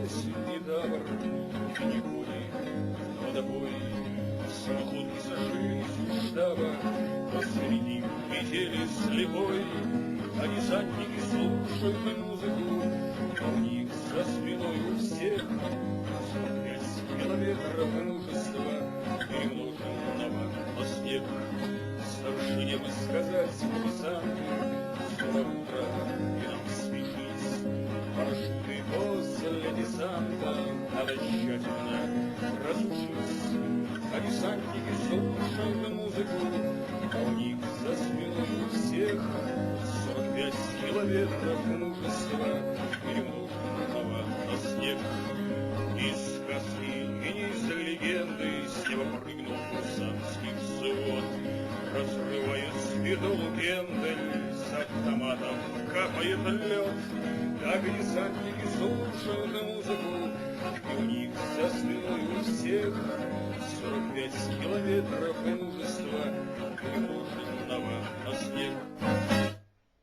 здесь ни тавр, ни кони, но добой. Самоходки сошлись у штаба посреди метели слепой, а десантники слушают музыку, а у них за спиной у всех 45 километров мужества, перемноженного на снег. Старшине бы сказать, курсанты, скоро утро, и нам спешить. Парашюты после десанта надо тщательно разучить. А десантники слушают музыку, а у них за спиной у всех 45 километров мужества, перемноженного на снег. Из сказки и не из легенды с неба прыгнул курсантский взвод, разрывает спидолу гендель, с автоматом капает лед. Так десантники слушают музыку, и у них за спиной у всех 45 километров мужества, перемноженного